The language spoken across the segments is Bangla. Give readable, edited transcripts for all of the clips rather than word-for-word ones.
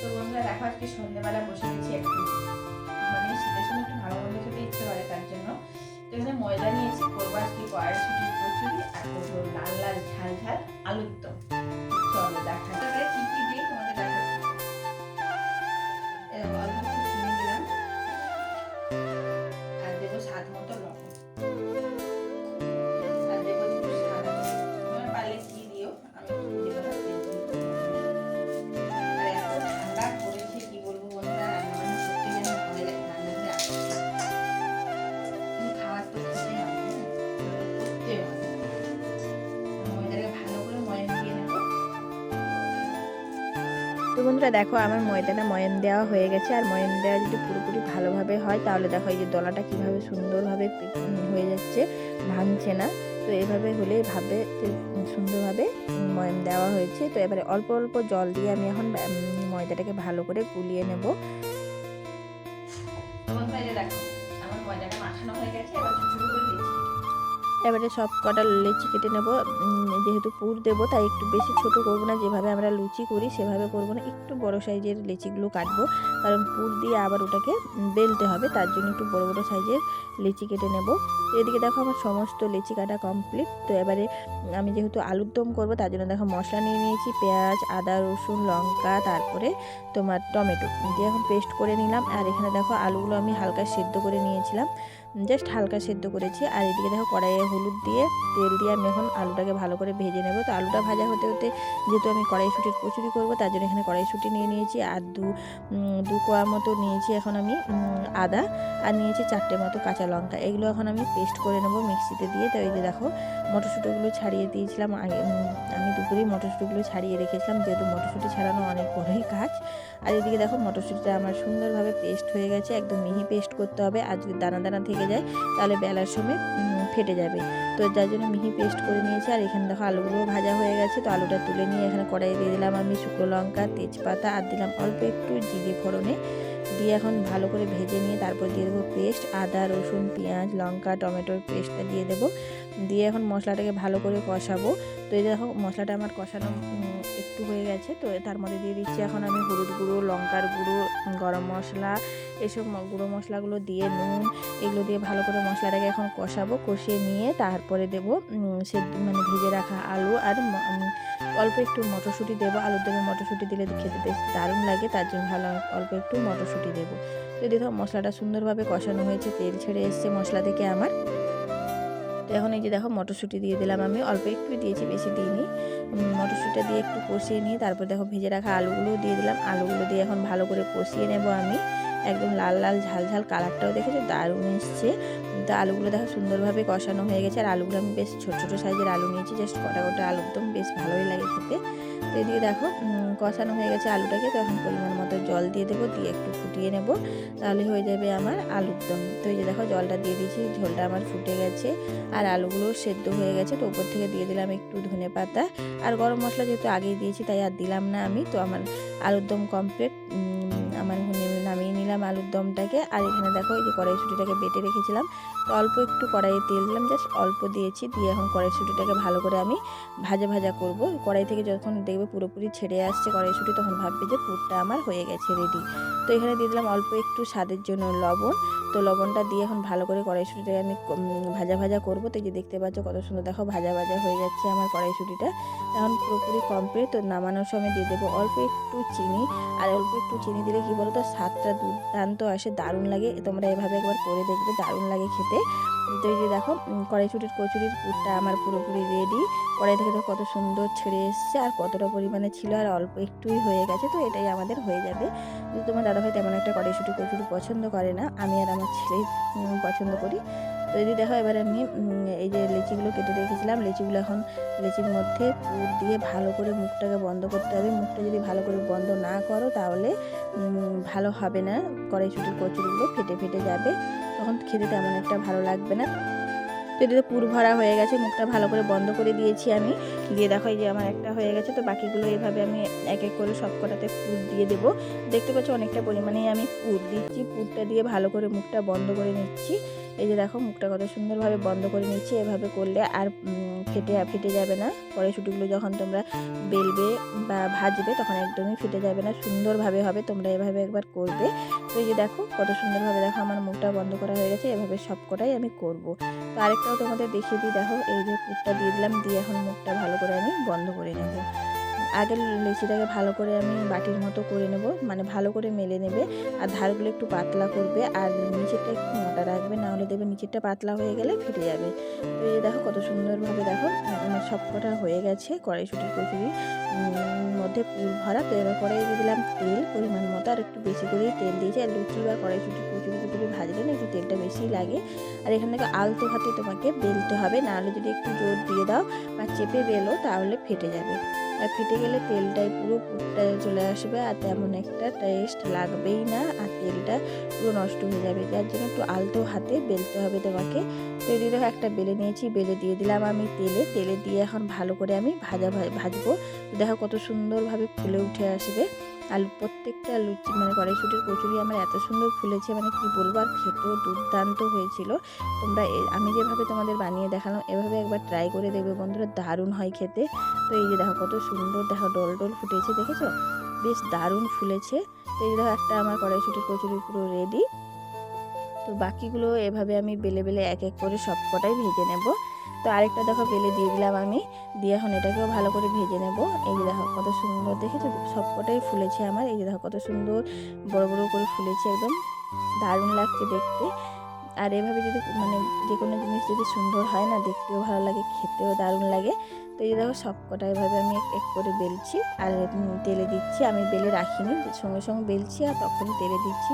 তো বন্ধুরা দেখো আজকে সন্ধ্যেবেলা বসে গেছি একটু মানে শীতের সময় একটু ভালো মন্দ খেতে ইচ্ছে করে, তার জন্য তো এখানে ময়দা নিয়েছি, করবো আজকে কড়াইশুঁটির কচুরি আর করবো লাল লাল ঝাল ঝাল আলুর দম। চলো দেখা যাবে কি কি দিই তোমাদের দেখাচ্ছি। এরকম অল্প একটু চিনি দিলাম আর দেবো স্বাদ মতো লবণ আর দেবো একটু সাদা তেল। তোমরা পারলে কি দিও, আমি একটু দেবো না, তেল দিয়ে আর এত ঠান্ডা পড়েছে কি বলবো বন্ধুরা, রান্না বান্না করতে যেন ভয় লাগে, রান্না করে আসতে খাওয়ার তো খেতে হবে, করতে হবে। ময়দাটাকে ভালো করে ময়ান দিয়ে নেবো। তো বন্ধুরা দেখো আমার ময়দাটা ময়ান দেওয়া হয়ে গেছে। আর ময়ান দেওয়া যদি পুরোপুরি ভালোভাবে হয় তাহলে দেখো এই যে দলাটা কীভাবে সুন্দরভাবে হয়ে যাচ্ছে, ভাঙছে না। তো এভাবে হলেই ভাবে যে সুন্দরভাবে ময়ান দেওয়া হয়েছে। তো এবারে অল্প অল্প জল দিয়ে আমি এখন ময়দাটাকে ভালো করে গুলিয়ে নেব। দেখো আমার ময়দাটা মাখানো হয়ে গেছে, এবার ছোট ছোট করে দিচ্ছি। এবারে সব কটা লেচি কেটে নেব। যেহেতু পুর দেবো তাই একটু বেশি ছোট করব না, যেভাবে আমরা লুচি করি সেভাবে করব না, একটু বড় সাইজের লেচিগুলো কাটবো, কারণ পুর দিয়ে আবার ওটাকে বেলতে হবে, তার জন্য একটু বড় বড় সাইজের লেচি কেটে নেব। এদিকে দেখো আমার সমস্ত লেচি কাটা কমপ্লিট। তো এবারে আমি যেহেতু আলুর দম করবো তার জন্য দেখো মশলা নিয়ে নিয়েছি, পেঁয়াজ, আদা, রসুন, লঙ্কা, তারপরে তোমার টমেটো দিয়ে এখন পেস্ট করে নিলাম। আর এখানে দেখো আলুগুলো আমি হালকা সেদ্ধ করে নিয়েছিলাম, জাস্ট হালকা সেদ্ধ করেছি। আর এদিকে দেখো কড়াইয়ে হলুদ দিয়ে তেল দিয়ে আমি এখন আলুটাকে ভালো করে ভেজে নেব। তো আলুটা ভাজা হতে হতে যেহেতু আমি কড়াইশুঁটির কচুরি করব তার জন্য এখানে কড়াইশুঁটি নিয়ে নিয়েছি আর দু কোয়া মতো নিয়েছি এখন আমি আদা, আর নিয়েছি 4টে মতো কাঁচা লঙ্কা। এগুলো এখন আমি পেস্ট করে নেব মিক্সিতে দিয়ে। তো এই যে দেখো মটরশুঁটিগুলো ছাড়িয়ে দিয়েছিলাম আগে, আমি দুপুরেই মটরশুঁটিগুলো ছাড়িয়ে রেখেছিলাম, যেহেতু মটরশুঁটি ছাড়ানো অনেক বড়ই কাজ। আর এদিকে দেখো মটরশুঁটিটা আমার সুন্দরভাবে পেস্ট হয়ে গেছে, একদম মিহি পেস্ট করতে হবে, আর যদি দানা দানা থেকে যায় তাহলে বেলার সময় ফেটে যাবে। তো যার জন্য মিহি পেস্ট করে নিয়েছি। আর এখানে দেখো আলুগুলো ভাজা হয়ে গেছে। তো আলুটা তুলে নিয়ে এখানে কড়াইয়ে দিয়ে দিলাম আমি শুকনো লঙ্কা, তেজপাতা, আর দিলাম অল্প একটু জিরে ফোড়নে দিয়ে এখন ভালো করে ভেজে নিয়ে তারপর দিয়ে দেবো পেস্ট, আদা, রসুন, পেঁয়াজ, লঙ্কা, টমেটোর পেস্টটা দিয়ে দেবো। দিয়ে এখন মশলাটাকে ভালো করে কষাবো। তো এই দেখো মশলাটা আমার কষানো একটু হয়ে গেছে। তো তার মধ্যে দিয়ে দিচ্ছি এখন আমি হলুদ গুঁড়ো, লঙ্কার গুঁড়ো, গরম মশলা, এসব গুঁড়ো মশলাগুলো দিয়ে নুন, এগুলো দিয়ে ভালো করে মশলাটাকে এখন কষাবো। কষিয়ে নিয়ে তারপরে দেবো সে মানে ভেজে রাখা আলু আর অল্প একটু মটরশুঁটি দেবো। আলুর দমে মটরশুঁটি দিলে খেতে বেশ দারুণ লাগে, তার জন্য ভালো অল্প একটু মটরশুঁটি দেবো। তো দেখো মশলাটা সুন্দরভাবে কষানো হয়েছে, তেল ছেড়ে এসছে মশলা থেকে আমার। তো এখন এই যে দেখো মটরশুঁটি দিয়ে দিলাম, আমি অল্প একটু দিয়েছি, বেশি দিইনি। মটরশুঁটিটা দিয়ে একটু কষিয়ে নিয়ে তারপর দেখো ভেজে রাখা আলুগুলো দিয়ে দিলাম। আলুগুলো দিয়ে এখন ভালো করে কষিয়ে নেব আমি, একদম লাল লাল ঝাল ঝাল, কালারটাও দেখেছো দারুণ এসছে। তো আলুগুলো দেখো সুন্দরভাবে কষানো হয়ে গেছে। আর আলুগুলো আমি বেশ ছোটো ছোটো সাইজের আলু নিয়েছি, জাস্ট কটা কটা আলুর দম বেশ ভালোই লাগে খেতে। তো এদিকে দেখো কষানো হয়ে গেছে আলুটাকে, তো এখন পরিমাণ মতো জল দিয়ে দেবো, দিয়ে একটু ফুটিয়ে নেব, তাহলে হয়ে যাবে আমার আলুর দম। তো এই যে দেখো জলটা দিয়ে দিয়েছি, ঝোলটা আমার ফুটে গেছে আর আলুগুলো সেদ্ধ হয়ে গেছে। তো উপর থেকে দিয়ে দিলাম একটু ধনে পাতা আর গরম মশলা, যেহেতু আগেই দিয়েছি তাই আর দিলাম না আমি। তো আমার আলুর দম কমপ্লিট, আমার নামিয়ে নিলাম আলুর দমটাকে। আর এখানে দেখো এই যে কড়াইশুঁটিটাকে বেটে রেখেছিলাম, তো অল্প একটু কড়াইয়ে তেল দিলাম, জাস্ট অল্প দিয়েছি, দিয়ে এখন কড়াইশুঁটিটাকে ভালো করে আমি ভাজা ভাজা করব। কড়াই থেকে যখন দেখবে পুরোপুরি ছেড়ে আসছে কড়াইশুঁটি, তখন ভাববে যে পুরটা আমার হয়ে গেছে রেডি। তো এখানে দিয়ে দিলাম অল্প একটু স্বাদের জন্য লবণ। তো লবণটা দিয়ে এখন ভালো করে কড়াইশুঁটিটাকে আমি ভাজা ভাজা করবো। তো এই যে দেখতে পাচ্ছ কত সুন্দর দেখো ভাজা ভাজা হয়ে যাচ্ছে আমার কড়াইশুঁটিটা, এখন পুরোপুরি কমপ্লিট। তো নামানোর সময় দিয়ে দেবো অল্প একটু চিনি, আর অল্প একটু চিনি দিলে কি বলো তো স্বাদটা দুর্দান্ত আসে, দারুণ লাগে। তোমরা এভাবে একবার করে দেখবে, দারুণ লাগে খেতে। তো এই যে দেখো কড়াইশুঁটির কচুরির পুরটা আমার পুরোপুরি রেডি। কড়াই থেকে তো কত সুন্দর ছেড়ে এসছে, আর কতটা পরিমাণে ছিল আর অল্প একটুই হয়ে গেছে। তো এটাই আমাদের হয়ে যাবে। কিন্তু তোমার দাদাভাই তেমন একটা কড়াইশুঁটি কচুরি পছন্দ করে না, আমি আর আমার ছেলেই পছন্দ করি। তো এই যে দেখো এবার আমি এই যে লেচিগুলো কেটে রেখেছিলাম, লেচিগুলো এখন লেচির মধ্যে পুর দিয়ে ভালো করে মুখটাকে বন্ধ করতে হবে। মুখটা যদি ভালো করে বন্ধ না করো তাহলে ভালো হবে না, কড়াইশুঁটির কচুরিগুলো ফেটে ফেটে যাবে, তখন খেতে তেমন একটা ভালো লাগবে না। তো এটাতে পুর ভরা হয়ে গেছে, মুখটা ভালো করে বন্ধ করে দিয়েছি আমি, দিয়ে দেখো এই যে আমার একটা হয়ে গেছে। তো বাকিগুলো এইভাবে আমি এক এক করে সব কটাতে পুর দিয়ে দেবো। দেখতে পাচ্ছ অনেকটা পরিমাণেই আমি পুর দিচ্ছি, পুরটা দিয়ে ভালো করে মুখটা বন্ধ করে নিচ্ছি। এই যে দেখো মুখটা কত সুন্দরভাবে বন্ধ করে নিচ্ছি। এভাবে করলে আর ফেটে যাবে না। কড়াইশুঁটিগুলো যখন তোমরা বেলবে বা ভাজবে তখন একদমই ফেটে যাবে না, সুন্দরভাবে হবে। তোমরা এভাবে একবার করবে। তো এই যে দেখো কত সুন্দরভাবে দেখো আমার মুখটা বন্ধ করা হয়ে গেছে। এভাবে সব কটাই আমি করব। তো আরেকটাও তোমাদের দেখিয়ে দিই। দেখো এই যে পুরটা দিয়ে দিলাম, দিয়ে এখন মুখটা ভালো করে আমি বন্ধ করে নেব। আগে লেচিটাকে ভালো করে আমি বাটির মতো করে নেব, মানে ভালো করে মেলে নেবে। আর ধারগুলো একটু পাতলা করবে, আর নিচেরটা একটু মোটা রাখবে, নাহলে দেবে নিচেরটা পাতলা হয়ে গেলে ফেটে যাবে। তো এই যে দেখো কত সুন্দরভাবে দেখো আমার সব কটা হয়ে গেছে কড়াইশুঁটির কচুরি মধ্যে পুর ভরা। তো এবার কড়াই দিয়ে দিলাম তেল পরিমাণ মতো, আর একটু বেশি করেই তেল দিয়েছি। আর লুচি বা কড়াইশুঁটির কচুরি ভাজলে না একটু তেলটা বেশিই লাগে। আর এখান থেকে আলতো হাতে তোমাকে বেলতে হবে, নাহলে যদি একটু জোর দিয়ে দাও বা চেপে বেলো তাহলে ফেটে যাবে। আর ফেটে গেলে তেলটাই পুরো পুরটায় চলে আসবে, আর তেমন একটা টেস্ট লাগবেই না, আর তেলটা পুরো নষ্ট হয়ে যাবে। যার জন্য একটু আলতো হাতে বেলতে হবে তোমাকে। তো এই দেখো একটা বেলে নিয়েছি, বেলে দিয়ে দিলাম আমি তেলে দিয়ে এখন ভালো করে আমি ভাজবো। দেখো কত সুন্দরভাবে ফুলে উঠে আসবে। আর প্রত্যেকটা লুচি মানে কড়াইশুঁটির কচুরি আমার এত সুন্দর ফুলেছে, মানে কি বলবো, আর খেতেও দুর্দান্ত হয়েছিল। তোমরা আমি যেভাবে তোমাদের বানিয়ে দেখালাম এভাবে একবার ট্রাই করে দেখবে বন্ধুরা, দারুণ হয় খেতে। তো এই যে দেখো কত সুন্দর দেখো ডল ডল ফুটেছে, দেখেছো বেশ দারুণ ফুলেছে। তো এই দেখো একটা আমার কড়াইশুঁটির কচুরি পুরো রেডি। তো বাকিগুলো এভাবে আমি বেলে বেলে এক এক করে সব কটাই ভেজে নেব। তো আরেকটা দেখো বেলে দিয়ে দিলাম আমি, দিয়ে এখন এটাকেও ভালো করে ভেজে নেব। এই যে দেখো কত সুন্দর, দেখেছো সব কটাই ফুলেছে আমার। এই যে দেখো কত সুন্দর বড় বড় করে ফুলেছে, একদম দারুণ লাগছে দেখতে। আর এভাবে যদি মানে যে কোনো জিনিস যদি সুন্দর হয় না, দেখতেও ভালো লাগে, খেতেও দারুণ লাগে। তো এই দেখো সব কটা এভাবে আমি এক এক করে বেলছি আর তেলে দিচ্ছি। আমি বেলে রাখিনি, সঙ্গে সঙ্গে বেলছি আর তখনই তেলে দিচ্ছি,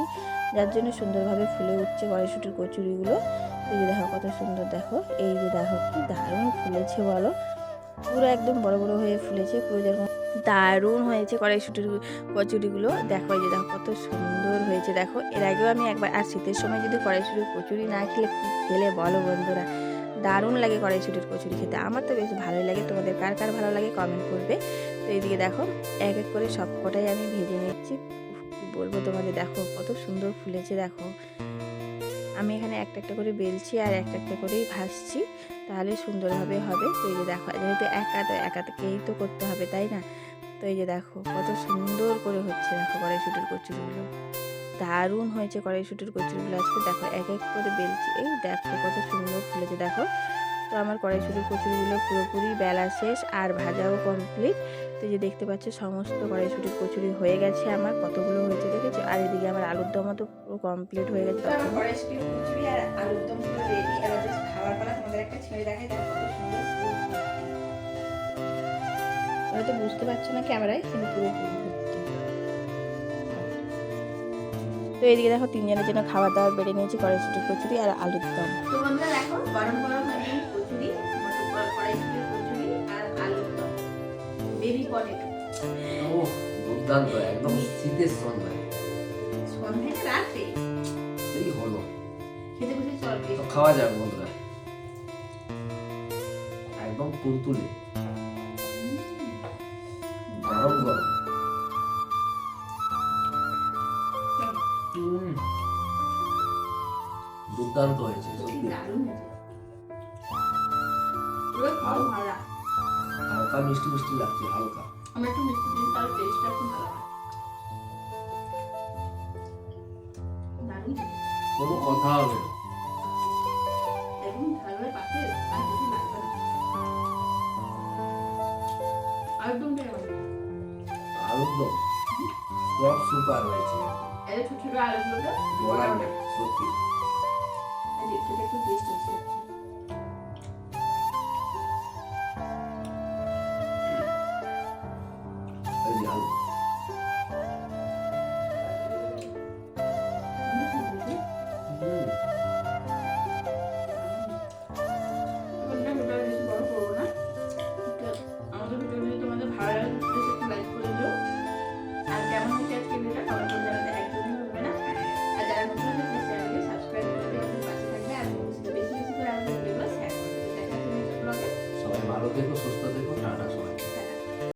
যার জন্য সুন্দরভাবে ফুলে উঠছে কড়াইশুঁটির কচুরিগুলো। এই যে দেখো কত সুন্দর, দেখো এই যে দেখো কি দারুণ ফুলেছে বলো, পুরো একদম বড় বড় হয়ে ফুলেছে, পুরো যেরকম দারুণ হয়েছে কড়াইশুঁটির কচুরিগুলো। দেখো এই যে দেখো কত সুন্দর হয়েছে। দেখো এর আগেও আমি একবার, আর শীতের সময় যদি কড়াইশুঁটির কচুরি না খেলে কি খেলে বলো বন্ধুরা, দারুণ লাগে কড়াইশুঁটির কচুরি খেতে। আমার তো বেশ ভালোই লাগে, তোমাদের কার কার ভালো লাগে কমেন্ট করবে। তো এইদিকে দেখো এক এক করে সব কটাই আমি ভেজে নিচ্ছি। কি বলবো তোমাদের, দেখো কত সুন্দর ফুলেছে। দেখো আমি এখানে একটা একটা করে বেলছি আর একটা একটা করেই ভাজছি, তাহলে সুন্দরভাবে হবে। তো এই যে দেখো যেহেতু একাকেই তো করতে হবে তাই না। তো এই যে দেখো কত সুন্দর করে হচ্ছে, দেখো কড়াইশুঁটির কচুরিগুলো দারুণ হয়েছে। কড়াইশুঁটির কচুরিগুলো আজকে দেখো এক এক করে বেলছি, এই দেখো কত সুন্দর ফুলেছে দেখো। তো আমার কড়াইশুঁটির কচুরিগুলো পুরোপুরি বেলা শেষ আর ভাজাও কমপ্লিট। তো যে দেখতে পাচ্ছ সমস্ত কড়াইশুঁটির কচুরি হয়ে গেছে আমার, কতগুলো হয়েছে দেখেছো। আর এদিকে আমার আলুর দমও তো পুরো কমপ্লিট হয়ে গেছে। কড়াইশুঁটির কচুরি আর আলুর দম পুরো রেডি। এবার জাস্ট খাবার পালা, তোমাদের একটা ছেড়ে দেখাই, দেখো কত সুন্দর ফুল ভর্তি। হয়তো বুঝতে পারছো না ক্যামেরায়, কিন্তু পুরো ফুল ভর্তি। তো এদিকে দেখো তিনজনের জন্য খাবার দাবার বেড়ে নিয়েছি, কড়াইশুঁটির কচুরি আর আলুর দম। তো বন্ধুরা দেখো গরম গরম একদম কচুরি, কড়াইশুঁটির কচুরি আর আলুর দম, বেবি পটেটো। ও দুর্দান্ত, একদম শীতের সন্ধ্যা, সন্ধ্যায় রাতে এই হলো খেতে বসে চল তো খাওয়া যাবে বন্ধুরা, একদম তুলতুলে গরম গরম। দুর্দান্ত হয়েছে সত্যি, দারুণ হয়েছে। পুরো ভালো ভালো। হালকা মিষ্টি মিষ্টি লাগছে, হালকা। আমার একটু মিষ্টি দিন, তার টেস্টটা খুব ভালো হয়। দারুণ কোনো কথা হবে না। একদম ঝালের পাশে আর কিছু লাগবে না, একদম আলুর দম সব সুপার হয়েছে, এই ছোট ছোট আলুগুলোকে বলার নেই সত্যি। দেখতে একটু টেস্ট হচ্ছে।